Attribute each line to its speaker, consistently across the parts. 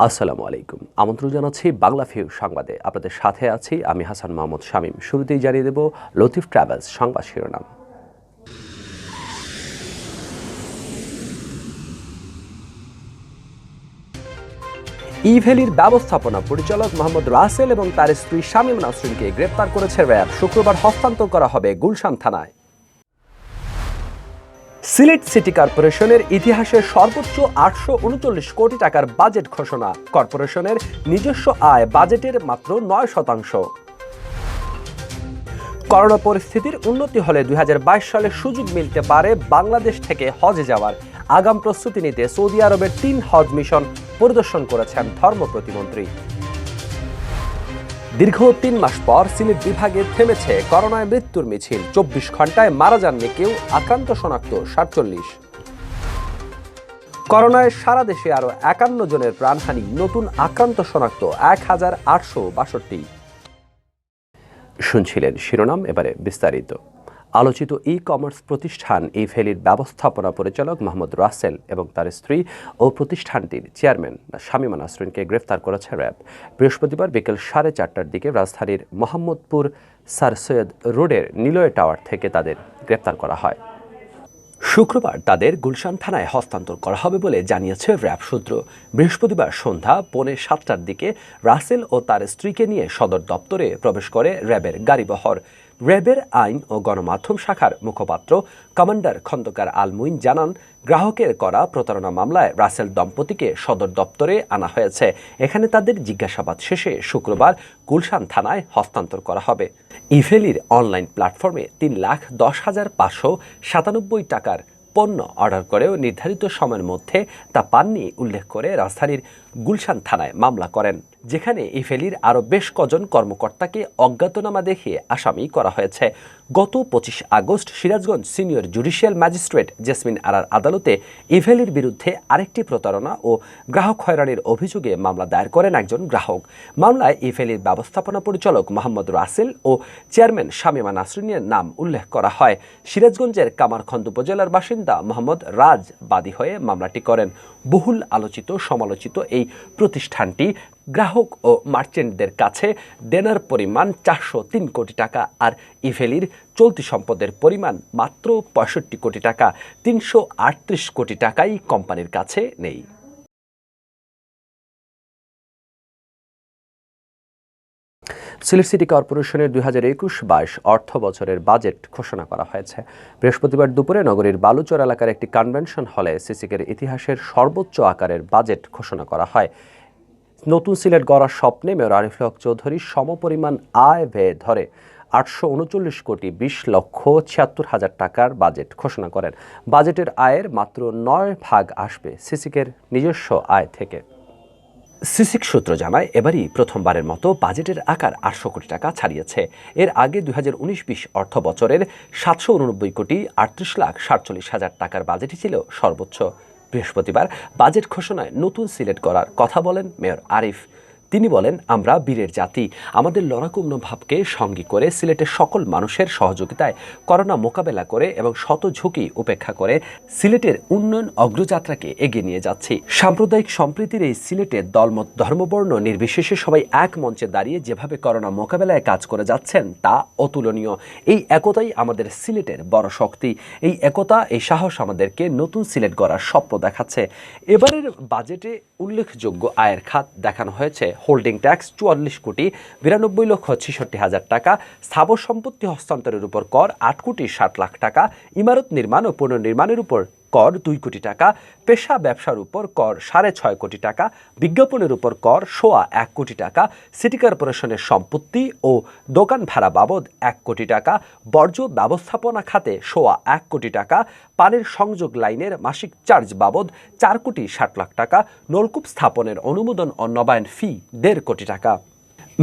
Speaker 1: আসসালামু আলাইকুম। আমন্ত্রণ জানাচ্ছি বাংলাভিউ সংবাদে। আপনাদের সাথে আছি আমি হাসান মাহমুদ শামীম। শুরুতেই জানিয়ে দেব লতিফ ট্রাভেলস সংবাদ শিরোনাম। ইভ্যালির ব্যবস্থাপনা পরিচালক মোহাম্মদ রাসেল এবং তার স্ত্রী শামীমা নাসরিনকে গ্রেপ্তার করেছে র্যাব। শুক্রবার হস্তান্তর করা হবে গুলশান থানায়। সিলেট সিটি কর্পোরেশনের ইতিহাসের সর্বোচ্চ 839 কোটি টাকার বাজেট ঘোষণা। কর্পোরেশনের নিজস্ব আয় বাজেটের মাত্র 9%। করোনা পরিস্থিতির উন্নতি হলে 2022 সালে সুযোগ মিলতে পারে বাংলাদেশ থেকে হজে যাওয়ার। আগাম প্রস্তুতি নিতে সৌদি আরবের 3 হজ মিশন পরিদর্শন করেছেন ধর্ম প্রতিমন্ত্রী। দীর্ঘ 3 মাস পর সিলেট বিভাগে থেমেছে করোনায় মৃত্যুর মিছিল। 24 ঘন্টায় মারা যাননি কেউ, আক্রান্ত শনাক্ত 47। করোনায় সারা দেশে আরও 51 জনের প্রাণহানি, নতুন আক্রান্ত শনাক্ত 1862। শুনছিলেন শিরোনাম, এবারে বিস্তারিত। আলোচিত ই কমার্স প্রতিষ্ঠান ইভ্যালির ব্যবস্থাপনা পরিচালক মোহাম্মদ রাসেল এবং তার স্ত্রী ও প্রতিষ্ঠানটির চেয়ারম্যান শামীমা নাসরিনকে গ্রেফতার করেছে র্যাব। বৃহস্পতিবার বিকেল 4:30টার দিকে রাজধানীর মোহাম্মদপুর স্যার সৈয়দ রোডের নিলয় টাওয়ার থেকে তাদের গ্রেফতার করা হয়। শুক্রবার তাদের গুলশান থানায় হস্তান্তর করা হবে বলে জানিয়েছে র্যাব সূত্র। বৃহস্পতিবার সন্ধ্যা 6:45টার দিকে রাসেল ও তার স্ত্রীকে নিয়ে সদর দপ্তরে প্রবেশ করে র্যাবের গাড়িবহর। র্যাবের আইন ও গণমাধ্যম শাখার মুখপাত্র কমান্ডার খন্দকার আলমুইন জানান, গ্রাহকের করা প্রতারণা মামলায় রাসেল দম্পতিকে সদর দপ্তরে আনা হয়েছে। এখানে তাদের জিজ্ঞাসাবাদ শেষে শুক্রবার গুলশান থানায় হস্তান্তর করা হবে। ইভ্যালির অনলাইন প্ল্যাটফর্মে 3,10,597 টাকার পণ্য অর্ডার করেও নির্ধারিত সময়ের মধ্যে তা পাননি উল্লেখ করে রাজধানীর গুলশান থানায় মামলা করেন, যেখানে ইভ্যালির আরও বেশ কজন কর্মকর্তাকে অজ্ঞাতনামা দেখিয়ে আসামি করা হয়েছে। গত 25 আগস্ট Sirajganj senior judicial magistrate Jesmin আরার আদালতে ইভ্যালির বিরুদ্ধে আরেকটি প্রতারণা ও গ্রাহক হয়রানির অভিযোগে মামলা দায়ের করেন একজন গ্রাহক। মামলায় ইভ্যালির ব্যবস্থাপনা পরিচালক মোহাম্মদ রাসেল ও চেয়ারম্যান শামীমা নাসরিনের নাম উল্লেখ করা হয়। সিরাজগঞ্জের কামারখন্দ উপজেলার বাসিন্দা মোহাম্মদ রাজ বাদী হয়ে মামলাটি করেন। বহুল আলোচিত সমালোচিত এই প্রতিষ্ঠানটি গ্রাহক ও মার্চেন্টদের কাছে দেনার পরিমাণ 403 কোটি টাকা, আর ইভ্যালির চলতি সম্পদের পরিমাণ মাত্র 65 কোটি টাকা। 338 কোটি টাকাই কোম্পানির কাছে নেই। সিলেট সিটি কর্পোরেশনের 2021-22 অর্থ বছরের বাজেট ঘোষণা করা হয়েছে। বৃহস্পতিবার দুপুরে নগরীর বালুচর এলাকার একটি কনভেনশন হলে সিসিকের ইতিহাসের সর্বোচ্চ আকারের বাজেট ঘোষণা করা হয়। নতুন সিলেট গড়ার স্বপ্নে মেয়র আরিফুল হক চৌধুরী সমপরিমাণ আয় ব্যয় ধরে 839,76,76,000 টাকার বাজেট ঘোষণা করেন। বাজেটের আয়ের মাত্র 9 ভাগ আসবে সিসিকের নিজস্ব আয় থেকে। সিসিক সূত্র জানায়, এবারই প্রথমবারের মতো বাজেটের আকার 800 কোটি টাকা ছাড়িয়েছে। এর আগে 2019-20 অর্থ বছরের 789,38,47,000 টাকার বাজেটই ছিল সর্বোচ্চ। বৃহস্পতিবার বাজেট ঘোষণায় নতুন সিলেট গড়ার কথা বলেন মেয়র আরিফ। তিনি বলেন, আমরা বীরের জাতি, আমাদের লড়াকু মনোভাবকে সঙ্গী করে সিলেটের সকল মানুষের সহযোগিতায় করোনা মোকাবেলা করে এবং শত ঝুঁকি উপেক্ষা করে সিলেটের উন্নয়ন অগ্রযাত্রাকে এগিয়ে নিয়ে যাচ্ছি। সাম্প্রদায়িক সম্প্রীতির এই সিলেটে দলমত ধর্মবর্ণ নির্বিশেষে সবাই এক মঞ্চে দাঁড়িয়ে যেভাবে করোনা মোকাবেলায় কাজ করে যাচ্ছেন তা অতুলনীয়। এই একতাই আমাদের সিলেটের বড় শক্তি। এই একতা, এই সাহস আমাদেরকে নতুন সিলেট গড়ার স্বপ্ন দেখাচ্ছে। এবারের বাজেটে উল্লেখযোগ্য আয়ের খাত দেখানো হয়েছে হোল্ডিং ট্যাক্স 44,92,66,000 টাকা, স্থাবর সম্পত্তি হস্তান্তরের উপর কর 8,60,00,000 টাকা, ইমারত নির্মাণ ও পুনর্নির্মাণের উপর কর 2 কোটি টাকা, পেশা ব্যবসার উপর কর 6.5 কোটি টাকা, বিজ্ঞাপনের উপর কর 1.25 কোটি টাকা, সিটি কর্পোরেশনের সম্পত্তি ও দোকান ভাড়া বাবদ 1 কোটি টাকা, বর্জ্য ব্যবস্থাপনা খাতে 1.25 কোটি টাকা, পানির সংযোগ লাইনের মাসিক চার্জ বাবদ 4,60,00,000 টাকা, নলকূপ স্থাপনের অনুমোদন ও নবায়ন ফি 1.5 কোটি টাকা।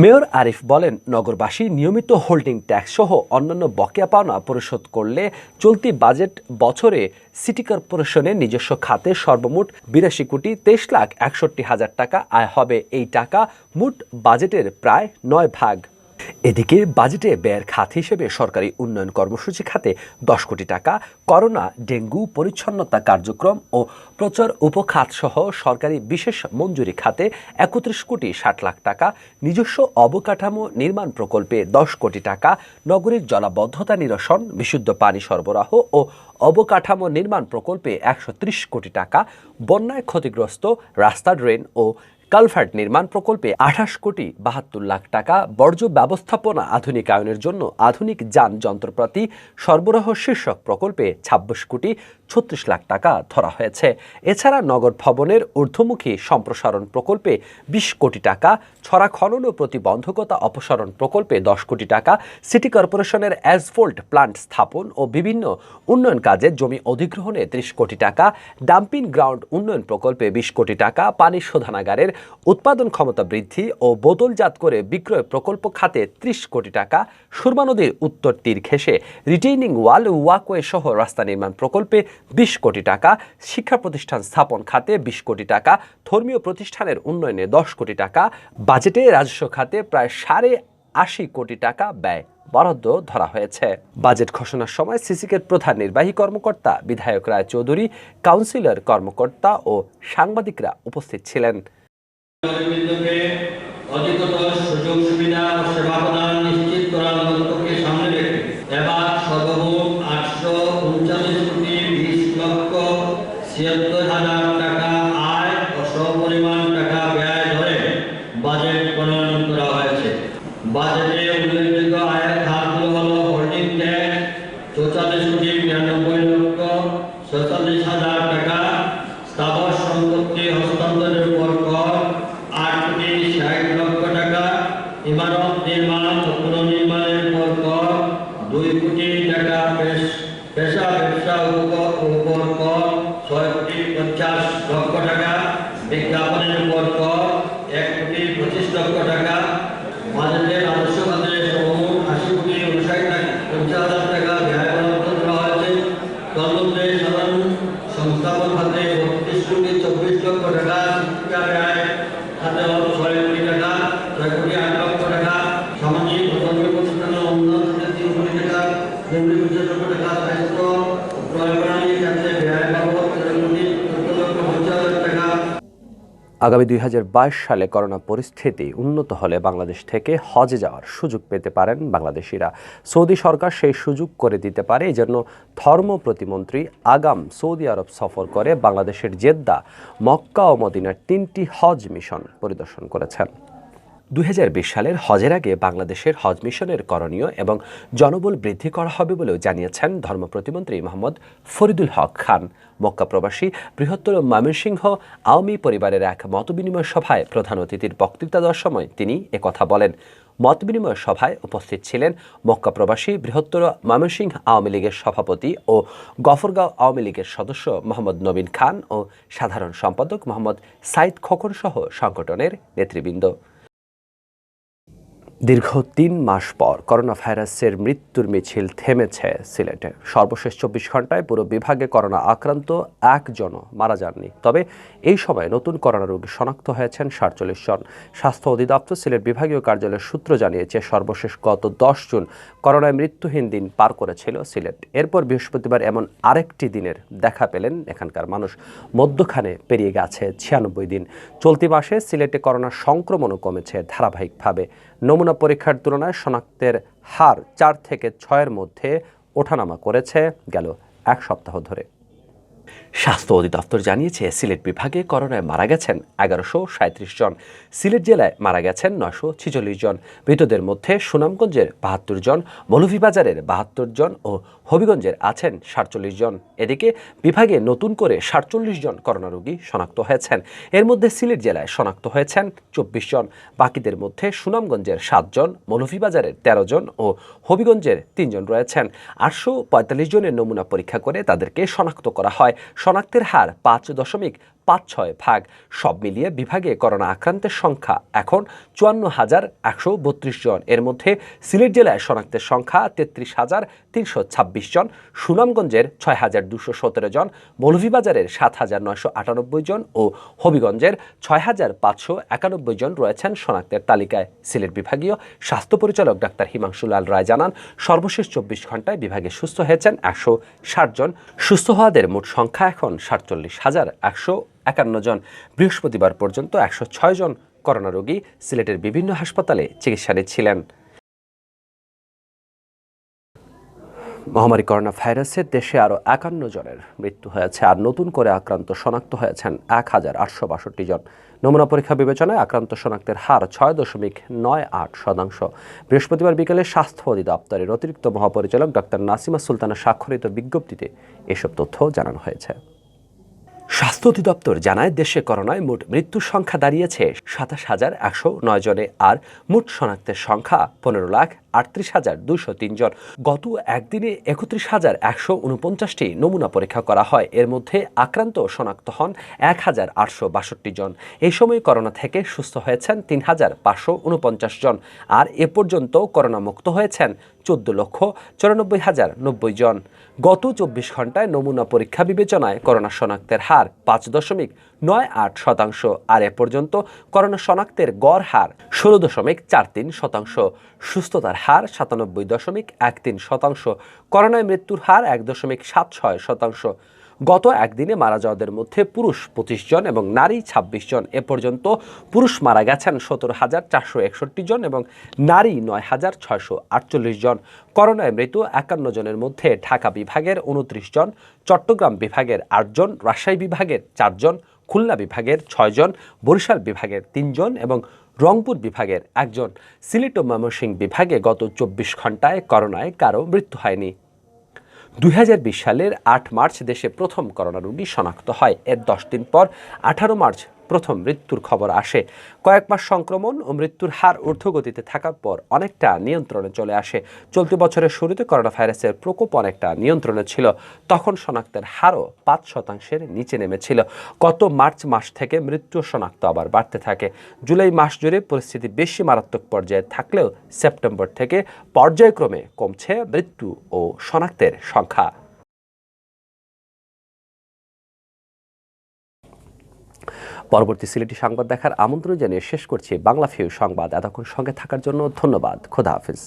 Speaker 1: মেয়র আরিফ বলেন, নগরবাসী নিয়মিত হোল্ডিং ট্যাক্স সহ অন্যান্য বকেয়া পাওনা পরিশোধ করলে চলতি বাজেট বছরে সিটি কর্পোরেশনের নিজস্ব খাতে সর্বমোট 82,23,61,000 টাকা আয় হবে। এই টাকা মোট বাজেটের প্রায় 9 ভাগ। এদিকে বাজেটে ব্যয়ের খাত হিসেবে সরকারি উন্নয়ন কর্মসূচি খাতে 10 কোটি টাকা, করোনা ডেঙ্গু পরিচ্ছন্নতা কার্যক্রম ও প্রচার উপখাত সহ সরকারি বিশেষ মঞ্জুরি খাতে 31 কোটি 60 লাখ টাকা, নিজস্ব অবকাঠামো নির্মাণ প্রকল্পে 10 কোটি টাকা, নগরীর জলাবদ্ধতা নিরসন, বিশুদ্ধ পানি সরবরাহ ও অবকাঠামো নির্মাণ প্রকল্পে 130 কোটি টাকা, বন্যায় ক্ষতিগ্রস্ত রাস্তা, ড্রেন ও কালভার্ট নির্মাণ প্রকল্পে 28 কোটি 72 লাখ টাকা, বর্জ্য ব্যবস্থাপনা আধুনিকায়নের জন্য আধুনিক যান যন্ত্রপাতি সরবরাহ শীর্ষক প্রকল্পে 26 কোটি 36 লাখ টাকা ধরা হয়েছে। এছাড়া নগর ভবনের ঊর্ধ্বমুখী সম্প্রসারণ প্রকল্পে 20 কোটি টাকা, ছড়া খনন ও প্রতিবন্ধকতা অপসারণ প্রকল্পে 10 কোটি টাকা, সিটি কর্পোরেশনের অ্যাসফল্ট প্লান্ট স্থাপন ও বিভিন্ন উন্নয়ন কাজে জমি অধিগ্রহণে 30 কোটি টাকা, ডাম্পিং গ্রাউন্ড উন্নয়ন প্রকল্পে 20 কোটি টাকা, পানি শোধনাগারের উৎপাদন ক্ষমতা বৃদ্ধি ও বোতলজাত করে বিক্রয় প্রকল্প খাতে 30 কোটি টাকা, সুরমা নদীর উত্তর তীর ঘেঁষে রিটেইনিং ওয়াল ওয়াকওয়ে সহ রাস্তা নির্মাণ প্রকল্পে 20 কোটি টাকা, শিক্ষা প্রতিষ্ঠান স্থাপন খাতে 20 কোটি টাকা, ধর্মীয় প্রতিষ্ঠানের উন্নয়নে 10 কোটি টাকা, বাজেটে রাজস্ব খাতে প্রায় 80 কোটি টাকা ব্যয় বরাদ্দ ধরা হয়েছে। বাজেট ঘোষণার সময় সিসিকের প্রধান নির্বাহী কর্মকর্তা বিধায়ক রায় চৌধুরী, কাউন্সিলর কর্মকর্তা ও সাংবাদিকরা উপস্থিত ছিলেন।
Speaker 2: অধিকতর সুযোগ সুবিধা ও সেবা প্রদান নিশ্চিত করার লক্ষ্যকে সামনে রেখে এবার সর্বমোট 839 কোটি 20 লক্ষ 76 হাজার টাকা আয় ও সমপরিমাণ টাকা ব্যয় ধরে বাজেট প্রণয়ন করা হয়েছে। বাজেটে উল্লেখযোগ্য আয়ের খাতগুলো হল হোল্ডিং ট্যাক্স 44 কোটি 92 লক্ষ 47 হাজার টাকা, স্থাবর সম্পত্তি হস্তান্তরের উপর কর 8 কোটি 60 লক্ষ টাকা, ইমারত নির্মাণ ও পুনর্নির্মাণের উপর কর 2 কোটি টাকা, পেশা ব্যবসা উপর কর 6 কোটি 50 লক্ষ টাকা, বিজ্ঞাপনের উপর কর 1 কোটি 25 লক্ষ টাকা। বাজেটের রাজস্ব খাতে সর্বমোট 80 কোটি 59 হাজার টাকা ব্যয় বরাদ্দ করা হয়েছে। তন্মধ্যে সাধারণ সংস্থাপন খাতে 32 কোটি 24 লক্ষ টাকা, শিক্ষা ব্যয় খাতে 6 কোটি টাকা, 6 কোটি 8 লক্ষ টাকা, সামাজিক ও ধর্মীয় প্রতিষ্ঠানের উন্নয়ন খাতে 3 কোটি টাকা, 20 লক্ষ টাকা, স্বাস্থ্য ও প্রণালী খাতে ব্যয় বাবদ 13 কোটি 17 লক্ষ 50 হাজার টাকা।
Speaker 1: আগামী 2022 সালে করোনা পরিস্থিতি উন্নত হলে বাংলাদেশ থেকে হজে যাওয়ার সুযোগ পেতে পারেন বাংলাদেশিরা। সৌদি সরকার সেই সুযোগ করে দিতে পারে। এজন্য ধর্ম প্রতিমন্ত্রী আগাম সৌদি আরব সফর করে বাংলাদেশের জেদ্দা, মক্কা ও মদিনার 3টি হজ মিশন পরিদর্শন করেছেন। 2020 সালের হজের আগে বাংলাদেশের হজ মিশনের করণীয় এবং জনবল বৃদ্ধি করা হবে বলেও জানিয়েছেন ধর্ম প্রতিমন্ত্রী মোহাম্মদ ফরিদুল হক খান। মক্কা প্রবাসী বৃহত্তর ময়মনসিংহ আওয়ামী পরিবারের এক মতবিনিময় সভায় প্রধান অতিথির বক্তৃতা দেওয়ার সময় তিনি একথা বলেন। মতবিনিময় সভায় উপস্থিত ছিলেন মক্কা প্রবাসী বৃহত্তর ময়মনসিংহ আওয়ামী লীগের সভাপতি ও গফরগাঁও আওয়ামী লীগের সদস্য মোহাম্মদ নবীন খান ও সাধারণ সম্পাদক মোহাম্মদ সাইদ খোকন সহ সংগঠনের নেতৃবৃন্দ। দীর্ঘ 3 মাস পর করোনা ভাইরাসের মৃত্যুর মিছিল থেমেছে সিলেটে। সর্বশেষ 24 ঘন্টায় পুরো বিভাগে করোনা আক্রান্ত 1 জনও মারা যাননি। তবে এই সময় নতুন করোনা রোগী শনাক্ত হয়েছেন 47 জন। স্বাস্থ্য অধিদপ্তর সিলেট বিভাগীয় কার্যালয়ের সূত্র জানিয়েছে, সর্বশেষ গত 10 জুন করোনায় মৃত্যুহীন দিন পার করেছিল সিলেট। এরপর বৃহস্পতিবার এমন আরেকটি দিনের দেখা পেলেন এখানকার মানুষ। মধ্যখানে পেরিয়ে গেছে 96 দিন। চলতি মাসে সিলেটে করোনার সংক্রমণও কমেছে ধারাবাহিকভাবে। নমুনা পরীক্ষার তুলনায় শনাক্তের হার 4 থেকে 6-এর মধ্যে ওঠানামা করেছে গেল 1 সপ্তাহ ধরে। স্বাস্থ্য অধিদপ্তর জানিয়েছে, সিলেট বিভাগে করোনায় মারা গেছেন 1137 জন। সিলেট জেলায় মারা গেছেন 946 জন। মৃতদের মধ্যে সুনামগঞ্জের 72 জন, মৌলভীবাজারের 72 জন ও হবিগঞ্জের আছেন 47 জন। এদিকে বিভাগে নতুন করে 47 জন করোনা রোগী শনাক্ত হয়েছেন। এর মধ্যে সিলেট জেলায় শনাক্ত হয়েছেন 24 জন। বাকিদের মধ্যে সুনামগঞ্জের 7 জন, মৌলভীবাজারের 13 জন ও হবিগঞ্জের 3 জন রয়েছেন। 845 জনের নমুনা পরীক্ষা করে তাদেরকে শনাক্ত করা হয়। শনাক্তের হার 5.5 5-6 ভাগ। সব মিলিয়ে বিভাগে করোনা আক্রান্তের সংখ্যা এখন 54,132 জন। এর মধ্যে সিলেট জেলায় শনাক্তের সংখ্যা 33,326 জন, সুনামগঞ্জের 6,217 জন, মৌলভীবাজারের 7,998 জন ও হবিগঞ্জের 6,591 জন রয়েছেন শনাক্তের তালিকায়। সিলেট বিভাগীয় স্বাস্থ্য পরিচালক ডাক্তার হিমাংশু লাল রায় জানান, সর্বশেষ 24 ঘন্টায় বিভাগে সুস্থ হয়েছেন 160 জন। সুস্থ হওয়াদের মোট সংখ্যা এখন 47,151 জন। বৃহস্পতিবার পর্যন্ত 106 জন করোনা রোগী সিলেটের বিভিন্ন হাসপাতালে চিকিৎসা নিচ্ছিলেন। মহামারী করোনা ভাইরাসে দেশে আরও 51 জনের মৃত্যু হয়েছে, আর নতুন করে আক্রান্ত শনাক্ত হয়েছেন 1,862 জন। নমুনা পরীক্ষা বিবেচনায় আক্রান্ত শনাক্তের হার 6.98%। বৃহস্পতিবার বিকেলে স্বাস্থ্য অধিদপ্তরের অতিরিক্ত মহাপরিচালক ডক্টর নাসিমা সুলতানা স্বাক্ষরিত বিজ্ঞপ্তিতে এসব তথ্য জানানো হয়েছে। স্বাস্থ্য অধিদপ্তর জানায়, দেশে করোনায় মোট মৃত্যুর সংখ্যা দাঁড়িয়েছে 27,109 জনে, আর মোট শনাক্তের সংখ্যা 15,38,203 জন। গত একদিনে 31,149টি নমুনা পরীক্ষা করা হয়। এর মধ্যে আক্রান্ত শনাক্ত হন 1,862 জন। এই সময় করোনা থেকে সুস্থ হয়েছেন 3,549 জন, আর এ পর্যন্ত করোনা মুক্ত হয়েছেন 14,94,090 জন। গত 24 ঘন্টায় নমুনা পরীক্ষা বিবেচনায় করোনা শনাক্তের হার 5.98%, আর এ পর্যন্ত করোনা শনাক্তের গড় হার 16.43%। সুস্থতার হার 97.13%। করোনায় মৃত্যুর হার 1.76%। গত একদিনে মারা যাওয়াদের মধ্যে পুরুষ 25 জন এবং নারী 26 জন। এ পর্যন্ত পুরুষ মারা গেছেন 17,461 জন এবং নারী 9,648 জন। করোনায় মৃত 51 জনের মধ্যে ঢাকা বিভাগের 29 জন, চট্টগ্রাম বিভাগের 8 জন, রাজশাহী বিভাগের 4 জন, খুলনা বিভাগের 6 জন, বরিশাল বিভাগের 3 জন এবং রংপুর বিভাগের 1 জন। সিলেট ও ময়মনসিংহ বিভাগে গত 24 ঘন্টায় করোনায় কারো মৃত্যু হয়নি। 2020 সালের 8 মার্চ দেশে প্রথম করোনা রোগী শনাক্ত হয়। এর 10 দিন পর 18 মার্চ প্রথম মৃত্যুর খবর আসে। কয়েক মাস সংক্রমণ ও মৃত্যুর হার ঊর্ধ্বগতিতে থাকার পর অনেকটা নিয়ন্ত্রণে চলে আসে। চলতি বছরের শুরুতে করোনা ভাইরাসের প্রকোপ অনেকটা নিয়ন্ত্রণে ছিল, তখন শনাক্তের হারও 5%-এর নিচে নেমেছিল। গত মার্চ মাস থেকে মৃত্যু শনাক্ত আবার বাড়তে থাকে। জুলাই মাস জুড়ে পরিস্থিতি বেশি মারাত্মক পর্যায়ে থাকলেও সেপ্টেম্বর থেকে পর্যায়ক্রমে কমছে মৃত্যু ও শনাক্তের সংখ্যা। পরবর্তী সিলেটি সংবাদ দেখার আমন্ত্রণ জানিয়ে শেষ করছি বাংলা ভিউ সংবাদ। এতক্ষণ সঙ্গে থাকার জন্য ধন্যবাদ। খোদা হাফিজ।